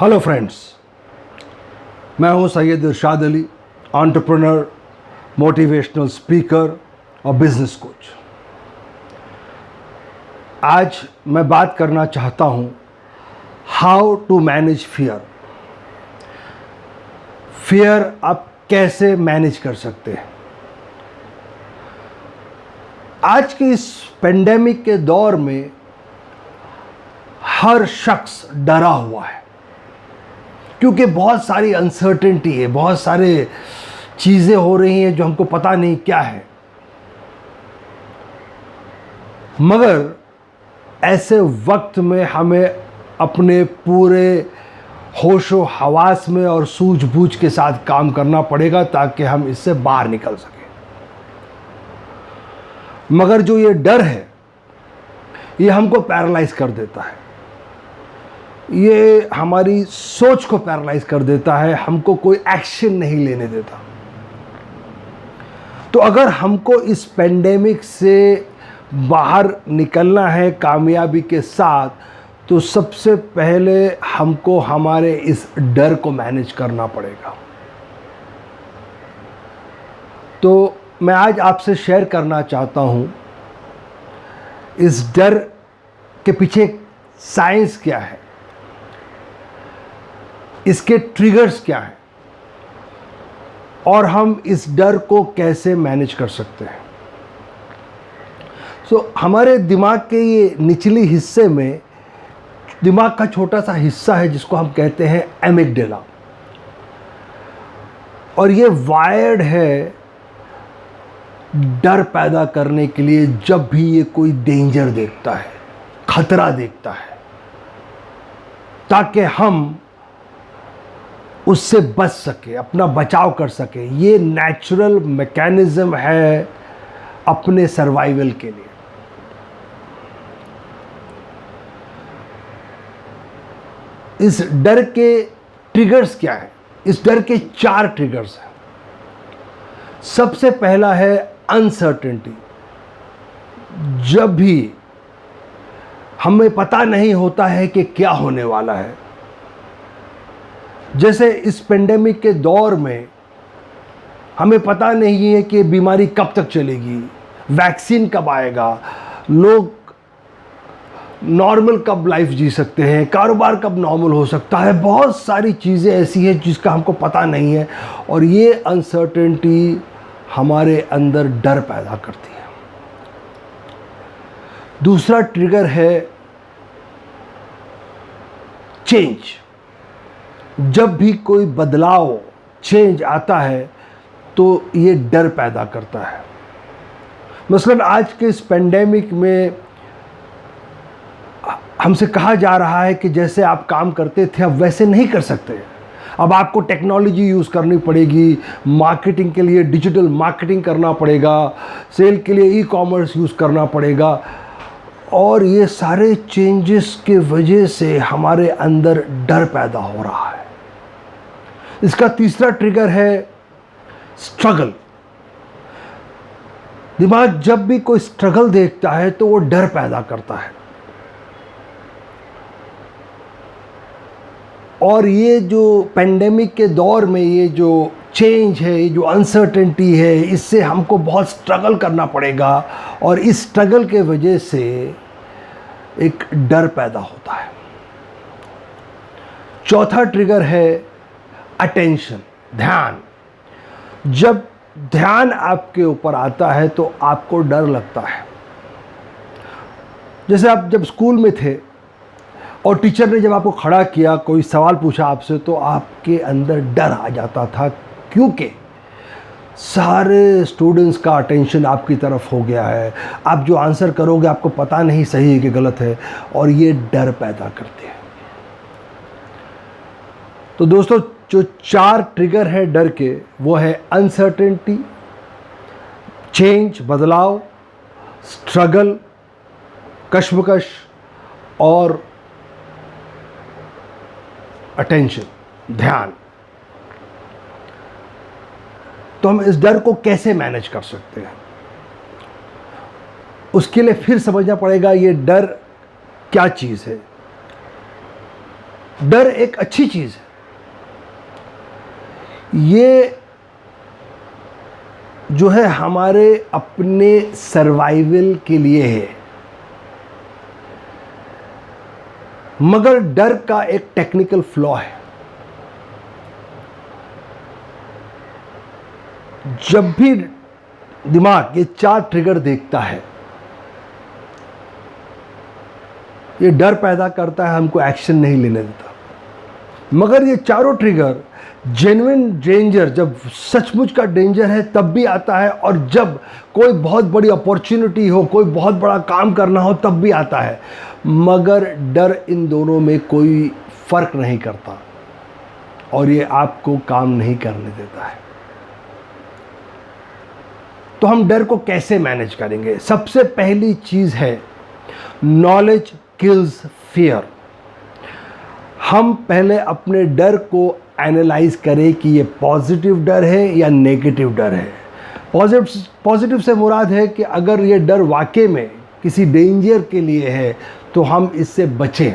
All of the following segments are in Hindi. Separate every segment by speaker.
Speaker 1: हेलो फ्रेंड्स, मैं हूं Syed Irshad Ali, entrepreneur, motivational speaker और बिजनेस कोच। आज मैं बात करना चाहता हूं how to manage fear. Fear आप कैसे मैनेज कर सकते हैं। आज के इस पेंडेमिक के दौर में हर शख्स डरा हुआ है, क्योंकि बहुत सारी अनसर्टेनिटी है, बहुत सारे चीज़ें हो रही हैं जो हमको पता नहीं क्या है। मगर ऐसे वक्त में हमें अपने पूरे होशो हवास में और सूझबूझ के साथ काम करना पड़ेगा ताकि हम इससे बाहर निकल सकें। मगर जो ये डर है ये हमको पैरालाइज कर देता है, ये हमारी सोच को पैरालाइज कर देता है, हमको कोई एक्शन नहीं लेने देता। तो अगर हमको इस पेंडेमिक से बाहर निकलना है कामयाबी के साथ, तो सबसे पहले हमको हमारे इस डर को मैनेज करना पड़ेगा। तो मैं आज आपसे शेयर करना चाहता हूँ इस डर के पीछे साइंस क्या है, इसके ट्रिगर्स क्या हैं और हम इस डर को कैसे मैनेज कर सकते हैं। हमारे दिमाग के ये निचली हिस्से में दिमाग का छोटा सा हिस्सा है जिसको हम कहते हैं एमिगडाला, और ये वायर्ड है डर पैदा करने के लिए। जब भी ये कोई डेंजर देखता है, खतरा देखता है, ताकि हम उससे बच सके, अपना बचाव कर सके। ये नेचुरल मैकेनिज्म है अपने सर्वाइवल के लिए। इस डर के ट्रिगर्स क्या है? इस डर के 4 ट्रिगर्स हैं। सबसे पहला है अनसर्टेनिटी। जब भी हमें पता नहीं होता है कि क्या होने वाला है, जैसे इस पेंडेमिक के दौर में हमें पता नहीं है कि बीमारी कब तक चलेगी, वैक्सीन कब आएगा, लोग नॉर्मल कब लाइफ जी सकते हैं, कारोबार कब नॉर्मल हो सकता है। बहुत सारी चीज़ें ऐसी हैं जिसका हमको पता नहीं है, और ये अनसर्टेनिटी हमारे अंदर डर पैदा करती है। दूसरा ट्रिगर है चेंज। जब भी कोई बदलाव, चेंज आता है तो ये डर पैदा करता है। मसलन आज के इस पेंडेमिक में हमसे कहा जा रहा है कि जैसे आप काम करते थे अब वैसे नहीं कर सकते। अब आपको टेक्नोलॉजी यूज़ करनी पड़ेगी, मार्केटिंग के लिए डिजिटल मार्केटिंग करना पड़ेगा, सेल के लिए ई-कॉमर्स यूज़ करना पड़ेगा। और ये सारे चेंजेस के वजह से हमारे अंदर डर पैदा हो रहा है। इसका तीसरा ट्रिगर है स्ट्रगल। दिमाग जब भी कोई स्ट्रगल देखता है तो वो डर पैदा करता है, और ये जो पेंडेमिक के दौर में ये जो चेंज है, ये जो अनसर्टेनिटी है, इससे हमको बहुत स्ट्रगल करना पड़ेगा, और इस स्ट्रगल के वजह से एक डर पैदा होता है। चौथा ट्रिगर है अटेंशन, ध्यान। जब ध्यान आपके ऊपर आता है तो आपको डर लगता है। जैसे आप जब स्कूल में थे और टीचर ने जब आपको खड़ा किया, कोई सवाल पूछा आपसे, तो आपके अंदर डर आ जाता था, क्योंकि सारे स्टूडेंट्स का अटेंशन आपकी तरफ हो गया है। आप जो आंसर करोगे आपको पता नहीं सही है कि गलत है, और ये डर पैदा करते हैं। तो दोस्तों, जो 4 ट्रिगर है डर के, वो है अनसर्टेनिटी, चेंज, बदलाव, स्ट्रगल, कश्मकश, और अटेंशन, ध्यान। तो हम इस डर को कैसे मैनेज कर सकते हैं, उसके लिए फिर समझना पड़ेगा ये डर क्या चीज़ है। डर एक अच्छी चीज है, ये जो है हमारे अपने सर्वाइवल के लिए है। मगर डर का एक टेक्निकल फ्लॉ है। जब भी दिमाग ये 4 ट्रिगर देखता है, ये डर पैदा करता है, हमको एक्शन नहीं लेने देता। मगर ये चारों ट्रिगर जेन्युइन डेंजर, जब सचमुच का डेंजर है तब भी आता है, और जब कोई बहुत बड़ी अपॉर्चुनिटी हो, कोई बहुत बड़ा काम करना हो तब भी आता है। मगर डर इन दोनों में कोई फर्क नहीं करता और ये आपको काम नहीं करने देता है। तो हम डर को कैसे मैनेज करेंगे? सबसे पहली चीज है नॉलेज किल्स फियर। हम पहले अपने डर को एनालाइज करें कि ये पॉजिटिव डर है या नेगेटिव डर है। पॉजिटिव से मुराद है कि अगर ये डर वाकई में किसी डेंजर के लिए है तो हम इससे बचें।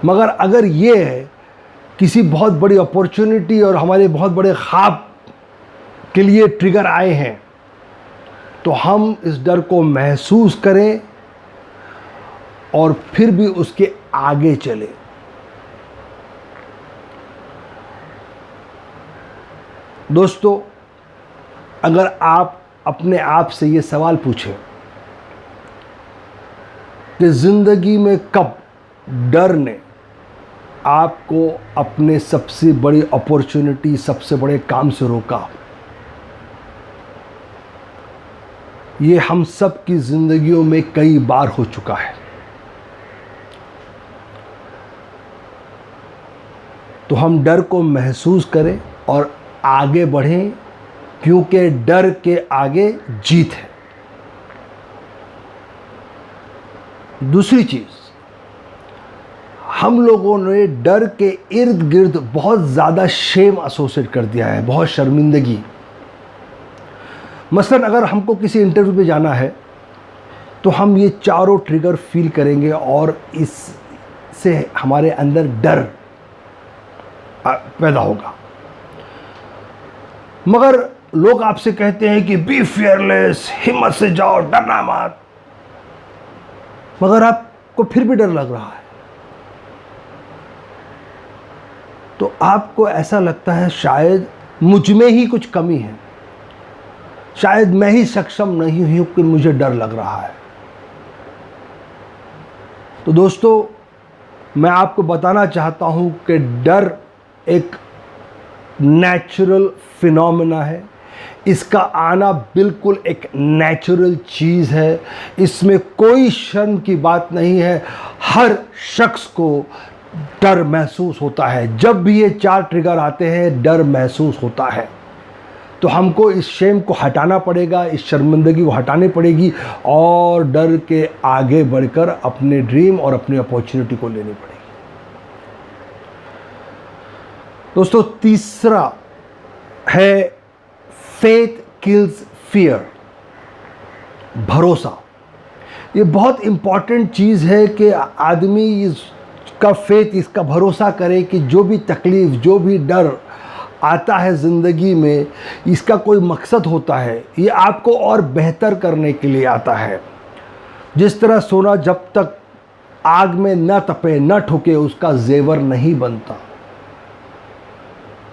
Speaker 1: मगर अगर ये है किसी बहुत बड़ी अपॉर्चुनिटी और हमारे बहुत बड़े ख्वाब के लिए ट्रिगर आए हैं, तो हम इस डर को महसूस करें और फिर भी उसके आगे चले। दोस्तों, अगर आप अपने आप से ये सवाल पूछें कि जिंदगी में कब डर ने आपको अपने सबसे बड़ी अपॉर्चुनिटी, सबसे बड़े काम से रोका, ये हम सब की जिंदगियों में कई बार हो चुका है। तो हम डर को महसूस करें और आगे बढ़ें, क्योंकि डर के आगे जीत है। दूसरी चीज, हम लोगों ने डर के इर्द गिर्द बहुत ज़्यादा शेम एसोसिएट कर दिया है, बहुत शर्मिंदगी। मसलन अगर हमको किसी इंटरव्यू पे जाना है तो हम ये चारों ट्रिगर फील करेंगे और इससे हमारे अंदर डर पैदा होगा। मगर लोग आपसे कहते हैं कि बी फियरलेस, हिम्मत से जाओ, डरना मत, मगर आपको फिर भी डर लग रहा है। तो आपको ऐसा लगता है शायद मुझ में ही कुछ कमी है, शायद मैं ही सक्षम नहीं हूं कि मुझे डर लग रहा है। तो दोस्तों, मैं आपको बताना चाहता हूं कि डर एक नेचुरल फिनोमेना है। इसका आना बिल्कुल एक नेचुरल चीज़ है, इसमें कोई शर्म की बात नहीं है। हर शख्स को डर महसूस होता है। जब भी ये 4 ट्रिगर आते हैं, डर महसूस होता है। तो हमको इस शेम को हटाना पड़ेगा, इस शर्मिंदगी को हटानी पड़ेगी और डर के आगे बढ़कर अपने ड्रीम और अपनी अपॉर्चुनिटी को लेनी पड़ेगी। दोस्तों, तीसरा है फेथ किल्स फियर, भरोसा। ये बहुत इंपॉर्टेंट चीज़ है कि आदमी इसका फेथ, इसका भरोसा करे कि जो भी तकलीफ़, जो भी डर आता है ज़िंदगी में, इसका कोई मकसद होता है। ये आपको और बेहतर करने के लिए आता है। जिस तरह सोना जब तक आग में न तपे, न ठुके, उसका जेवर नहीं बनता,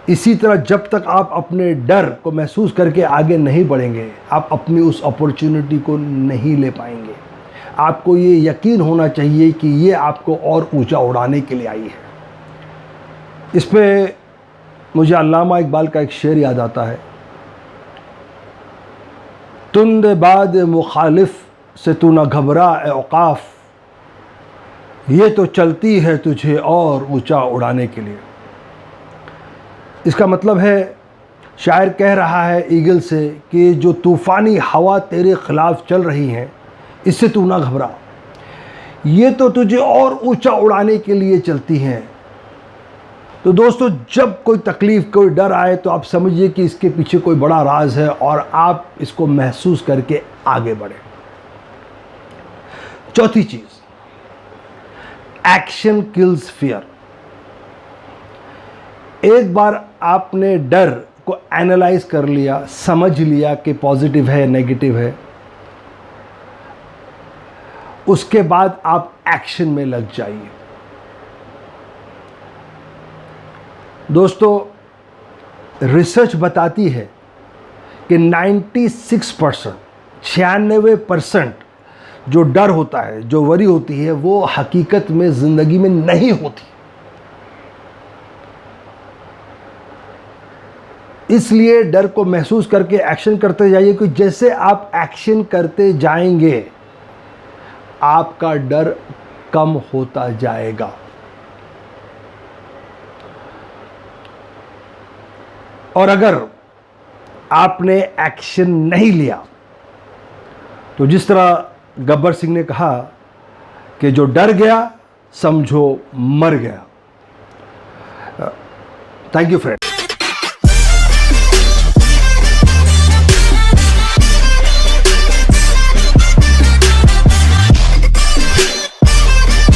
Speaker 1: इसी तरह जब तक आप अपने डर को महसूस करके आगे नहीं बढ़ेंगे, आप अपनी उस अपॉर्चुनिटी को नहीं ले पाएंगे। आपको ये यकीन होना चाहिए कि ये आपको और ऊंचा उड़ाने के लिए आई है। इस पे मुझे अल्लामा इकबाल का एक शेर याद आता है, तुंद बाद मुखालिफ से तू न घबरा ए औकाफ, ये तो चलती है तुझे और ऊंचा उड़ाने के लिए। इसका मतलब है, शायर कह रहा है ईगल से कि जो तूफ़ानी हवा तेरे ख़िलाफ़ चल रही हैं, इससे तू ना घबरा, ये तो तुझे और ऊंचा उड़ाने के लिए चलती हैं। तो दोस्तों, जब कोई तकलीफ़, कोई डर आए तो आप समझिए कि इसके पीछे कोई बड़ा राज है और आप इसको महसूस करके आगे बढ़ें। चौथी चीज़, एक्शन किल्स फियर। एक बार आपने डर को एनालाइज कर लिया, समझ लिया कि पॉजिटिव है नेगेटिव है, उसके बाद आप एक्शन में लग जाइए। दोस्तों, रिसर्च बताती है कि 96% जो डर होता है, जो वरी होती है, वो हकीकत में जिंदगी में नहीं होती। इसलिए डर को महसूस करके एक्शन करते जाइए, कि जैसे आप एक्शन करते जाएंगे आपका डर कम होता जाएगा। और अगर आपने एक्शन नहीं लिया तो जिस तरह गब्बर सिंह ने कहा कि जो डर गया समझो मर गया। Thank you friend.